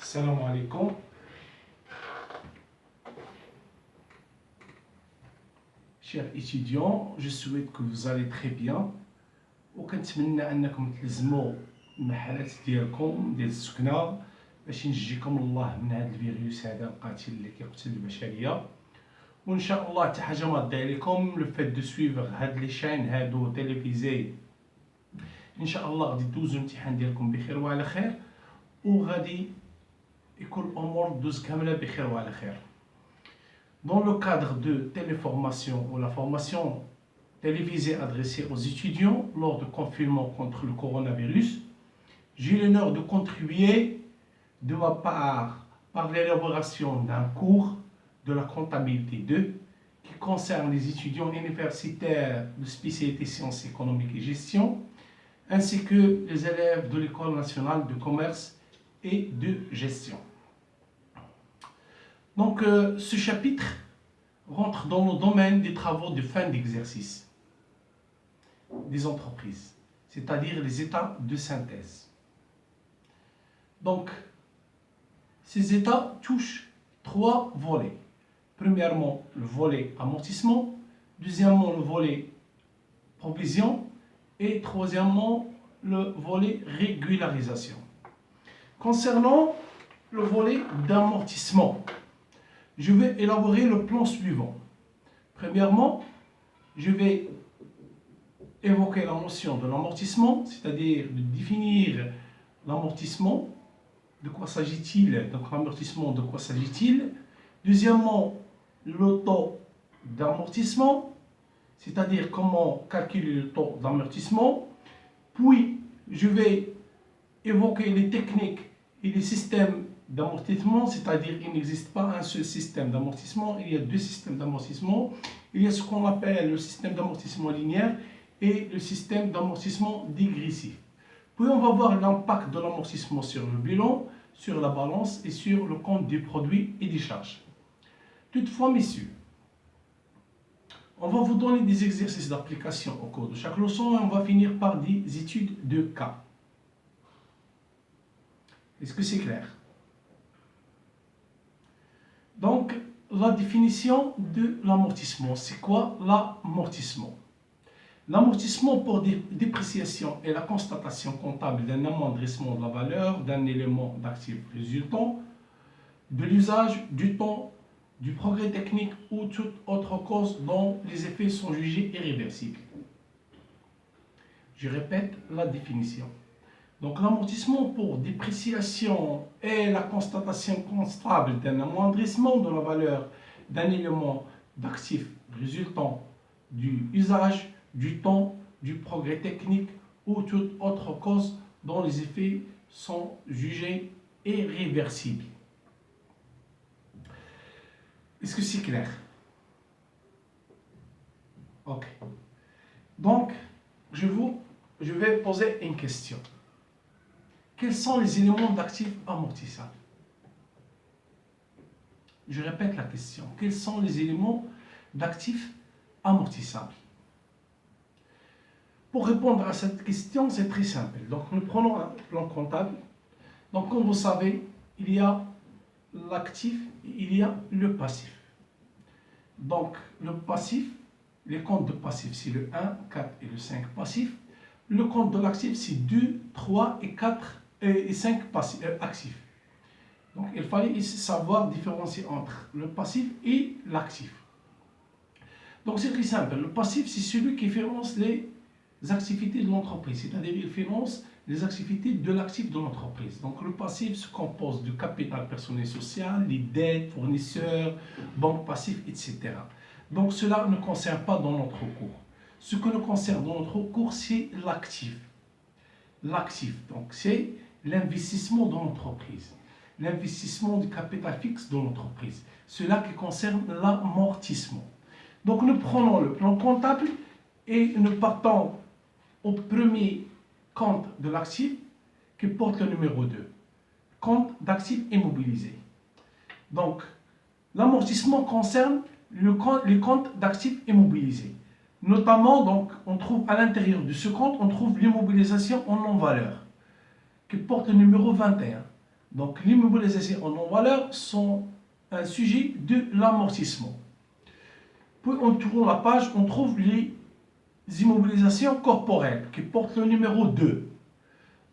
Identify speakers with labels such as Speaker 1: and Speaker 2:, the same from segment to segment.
Speaker 1: Salam alaikum. Chers étudiants, je souhaite que vous allez très bien. وكنتمنى انكم تلزموا المحلات ديالكم ديال السكنه باش ينجيكم الله من هذا الفيروس هذا القاتل اللي كيقتل البشريه. وان شاء الله حتى حاجه ما تضيع لكم لو فيت دو سويفر هاد لي شين هادو تيليفيزي. ان شاء الله غادي دوزو الامتحان ديالكم بخير وعلى خير وغادي يكون الامور دوز كامله بخير وعلى خير. Dans le cadre de téléformation ou la formation télévisée adressée aux étudiants lors du confinement contre le coronavirus, j'ai l'honneur de contribuer de ma part par l'élaboration d'un cours de la comptabilité 2 qui concerne les étudiants universitaires de spécialité sciences économiques et gestion, ainsi que les élèves de l'École nationale de commerce et de gestion. Donc, ce chapitre rentre dans le domaine des travaux de fin d'exercice des entreprises, c'est-à-dire les états de synthèse. Donc, ces états touchent trois volets. Premièrement, le volet amortissement, deuxièmement, le volet provision et troisièmement, le volet régularisation. Concernant le volet d'amortissement, je vais élaborer le plan suivant. Premièrement, je vais évoquer la notion de l'amortissement, c'est-à-dire de définir l'amortissement, de quoi s'agit-il, donc l'amortissement, de quoi s'agit-il. Deuxièmement, le taux d'amortissement, c'est-à-dire comment calculer le taux d'amortissement. Puis, je vais évoquer les techniques et les systèmes d'amortissement, c'est-à-dire qu'il n'existe pas un seul système d'amortissement, il y a deux systèmes d'amortissement. Il y a ce qu'on appelle le système d'amortissement linéaire et le système d'amortissement dégressif. Puis on va voir l'impact de l'amortissement sur le bilan, sur la balance et sur le compte des produits et des charges. Toutefois, messieurs, on va vous donner des exercices d'application au cours de chaque leçon et on va finir par des études de cas. Est-ce que c'est clair? Donc, la définition de l'amortissement. C'est quoi l'amortissement? L'amortissement pour dépréciation est la constatation comptable d'un amoindrissement de la valeur d'un élément d'actif résultant de l'usage, du temps, du progrès technique ou toute autre cause dont les effets sont jugés irréversibles. Je répète la définition. Donc l'amortissement pour dépréciation est la constatation constable d'un amoindrissement de la valeur d'un élément d'actif résultant du usage, du temps, du progrès technique ou toute autre cause dont les effets sont jugés irréversibles. Est-ce que c'est clair? Ok. Donc, je vais poser une question. Quels sont les éléments d'actifs amortissables? Je répète la question. Quels sont les éléments d'actifs amortissables? Pour répondre à cette question, c'est très simple. Donc, nous prenons un plan comptable. Donc, comme vous savez, il y a l'actif et il y a le passif. Donc, le passif, les comptes de passif, c'est le 1, 4 et le 5 passif. Le compte de l'actif, c'est 2, 3 et 4 et 5 actifs. Donc, il fallait ici savoir différencier entre le passif et l'actif. Donc, c'est très simple. Le passif, c'est celui qui finance les activités de l'entreprise, c'est-à-dire il finance les activités de l'actif de l'entreprise. Donc, le passif se compose du capital personnel social, les dettes, fournisseurs, banques passives, etc. Donc, cela ne concerne pas dans notre cours. Ce que nous concerne dans notre cours, c'est l'actif. L'actif, donc, c'est l'investissement dans l'entreprise, l'investissement du capital fixe dans l'entreprise. Cela qui concerne l'amortissement. Donc, nous prenons le plan comptable et nous partons au premier compte de l'actif qui porte le numéro 2, compte d'actifs immobilisés. Donc, l'amortissement concerne les comptes d'actifs immobilisés. Notamment, donc, on trouve à l'intérieur de ce compte, on trouve l'immobilisation en non-valeur qui porte le numéro 21. Donc l'immobilisation en non-valeur sont un sujet de l'amortissement. Puis en tournant la page, on trouve les immobilisations corporelles qui portent le numéro 2.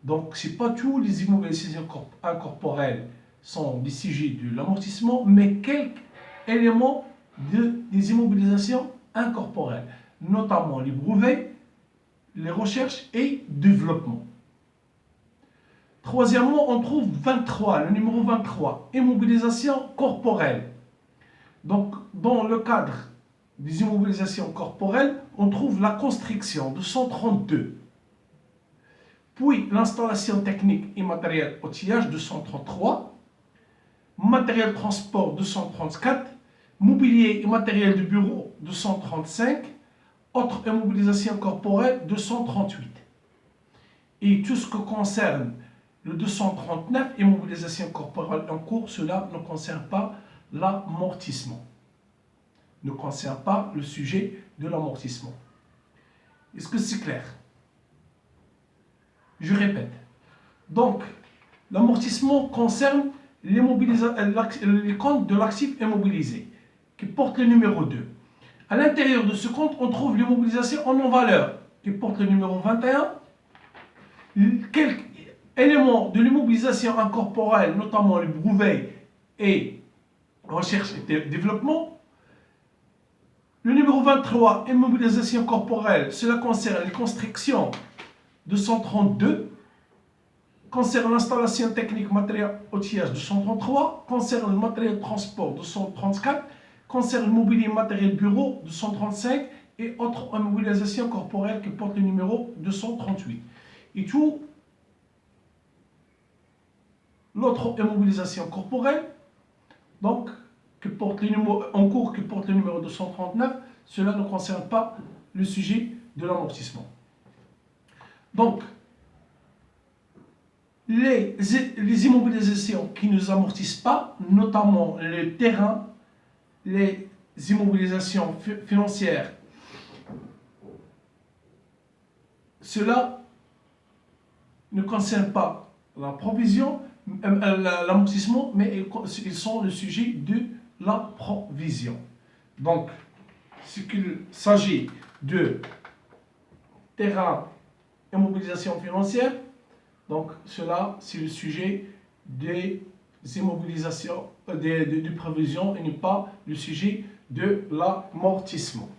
Speaker 1: Donc ce n'est pas tous les immobilisations incorporelles sont des sujets de l'amortissement, mais quelques éléments des immobilisations incorporelles, notamment les brevets, les recherches et développement. Troisièmement, on trouve 23, le numéro 23, immobilisation corporelle. Donc, dans le cadre des immobilisations corporelles, on trouve la construction de 132, puis l'installation technique et matériel outillage de 133, matériel transport de 134, mobilier et matériel de bureau de 135, autre immobilisation corporelle de 138. Et tout ce qui concerne le 239, immobilisation corporelle en cours, cela ne concerne pas l'amortissement. Ne concerne pas le sujet de l'amortissement. Est-ce que c'est clair? Je répète. Donc, l'amortissement concerne les comptes de l'actif immobilisé, qui porte le numéro 2. À l'intérieur de ce compte, on trouve l'immobilisation en non-valeur, qui porte le numéro 21. Quelques éléments de l'immobilisation incorporelle, notamment les brevets et recherche et développement. Le numéro 23, immobilisation corporelle, cela concerne les constructions de 132, concerne l'installation technique matériel outillage de 133, concerne le matériel de transport de 134, concerne le mobilier matériel bureau de 135 et autres immobilisations corporelles qui portent le numéro 238. Et tout l'autre immobilisation corporelle, donc, en cours qui porte le numéro 239, cela ne concerne pas le sujet de l'amortissement. Donc, les immobilisations qui ne nous amortissent pas, notamment le terrain, les immobilisations financières, cela ne concerne pas la provision, l'amortissement, mais ils sont le sujet de la provision. Donc, ce qu'il s'agit de terrain, immobilisation financière, donc cela c'est le sujet des immobilisations, de provision et non pas le sujet de l'amortissement.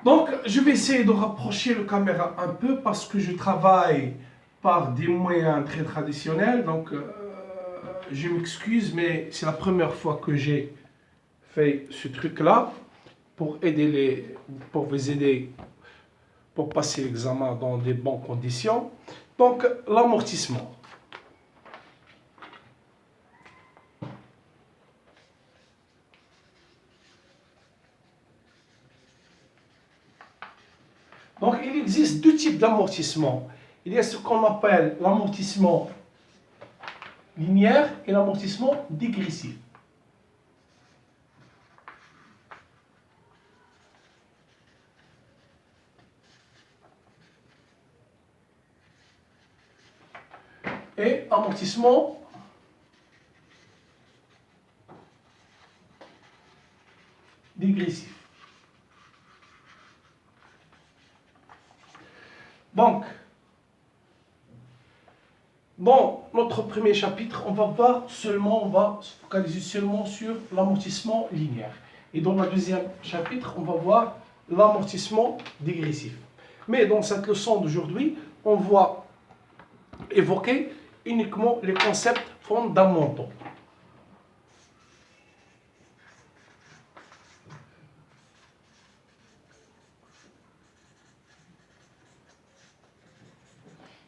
Speaker 1: Donc, je vais essayer de rapprocher la caméra un peu parce que je travaille par des moyens très traditionnels. Donc, je m'excuse, mais c'est la première fois que j'ai fait ce truc-là pour vous aider pour passer l'examen dans des bonnes conditions. Donc, l'amortissement. Donc, il existe deux types d'amortissement. Il y a ce qu'on appelle l'amortissement linéaire et l'amortissement dégressif. Et amortissement dégressif. Donc, dans notre premier chapitre, on va se focaliser seulement sur l'amortissement linéaire. Et dans le deuxième chapitre, on va voir l'amortissement dégressif. Mais dans cette leçon d'aujourd'hui, on va évoquer uniquement les concepts fondamentaux.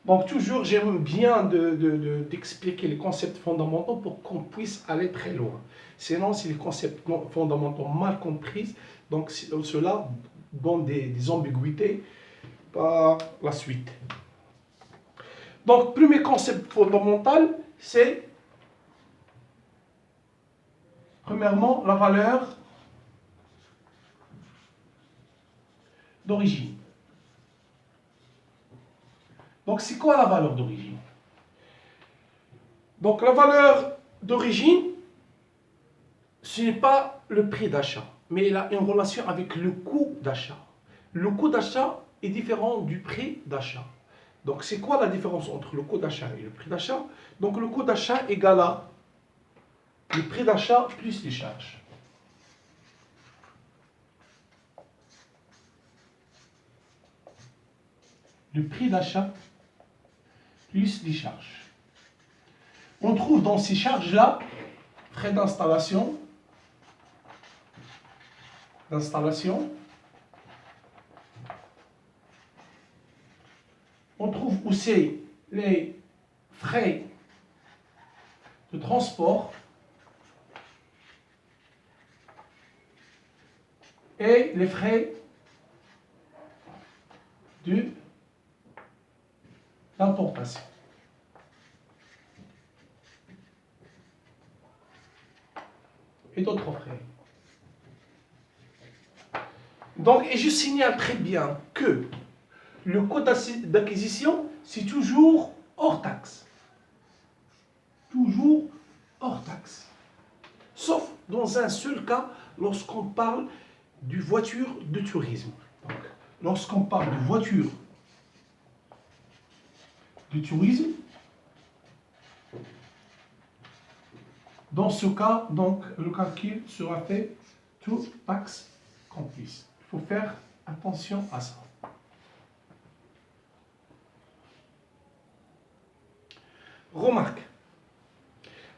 Speaker 1: Donc toujours, j'aime bien d'expliquer les concepts fondamentaux pour qu'on puisse aller très loin. Sinon, si les concepts fondamentaux mal compris, donc cela donne des ambiguïtés par la suite. Donc, premier concept fondamental, c'est premièrement la valeur d'origine. Donc, c'est quoi la valeur d'origine? Donc la valeur d'origine, ce n'est pas le prix d'achat, mais il a une relation avec le coût d'achat. Le coût d'achat est différent du prix d'achat. Donc c'est quoi la différence entre le coût d'achat et le prix d'achat? Donc le coût d'achat égale à le prix d'achat plus les charges. Le prix d'achat plus les charges. On trouve dans ces charges-là frais d'installation, on trouve aussi les frais de transport et les frais d'importation. Et d'autres frais. Donc, et je signale très bien que le coût d'acquisition, c'est toujours hors taxe. Toujours hors taxe. Sauf dans un seul cas, lorsqu'on parle de voiture de tourisme. Donc, lorsqu'on parle de voiture de tourisme, dans ce cas, donc, le calcul sera fait tout taxe comprise. Il faut faire attention à ça. Remarque,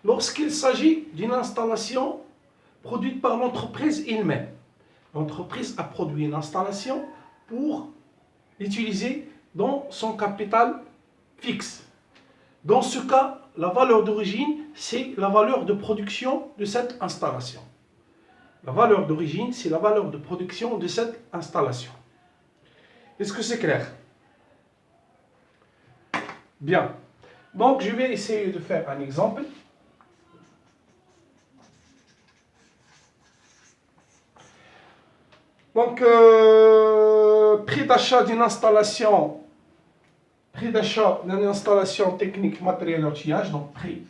Speaker 1: lorsqu'il s'agit d'une installation produite par l'entreprise elle-même, l'entreprise a produit une installation pour l'utiliser dans son capital fixe. Dans ce cas, la valeur d'origine, c'est la valeur de production de cette installation. La valeur d'origine, c'est la valeur de production de cette installation. Est-ce que c'est clair? Bien. Donc, je vais essayer de faire un exemple. Donc, prix d'achat d'une installation technique matériel outillage, donc prix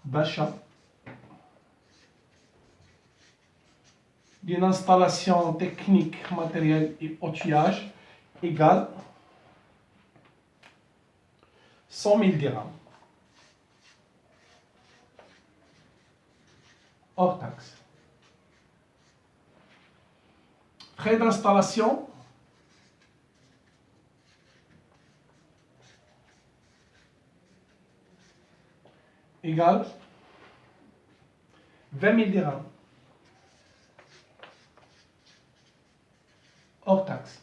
Speaker 1: d'achat d'une installation technique matériel et outillage égale 100 000 dirhams hors taxe. Frais d'installation égale 20 000 dirhams hors taxe.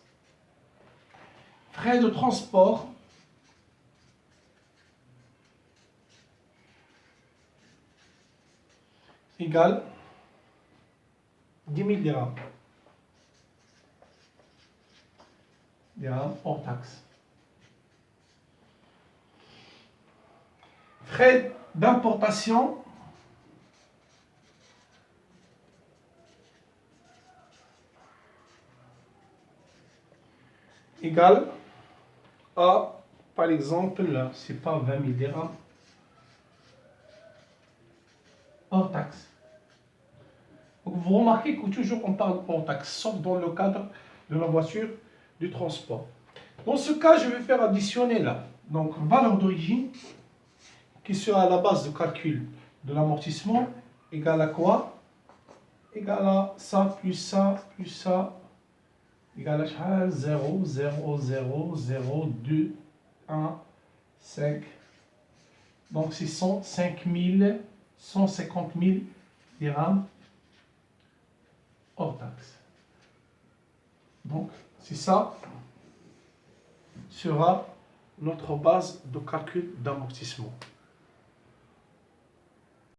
Speaker 1: Frais de transport égale 10 000 dirhams. Hors taxe. Frais d'importation égale à, par exemple, là, c'est pas 20 000 dirhams hors taxe. Donc vous remarquez que toujours on parle hors taxe, sauf dans le cadre de la voiture du transport. Dans ce cas, je vais faire additionner là. Donc, valeur d'origine qui sera à la base de calcul de l'amortissement égale à quoi? Égale à ça, plus ça, plus ça, égale à 0, 0, 0, 0, 2, 1, 5. Donc, c'est 105 000, 150 000 dirhams hors taxe. Donc, c'est ça sera notre base de calcul d'amortissement.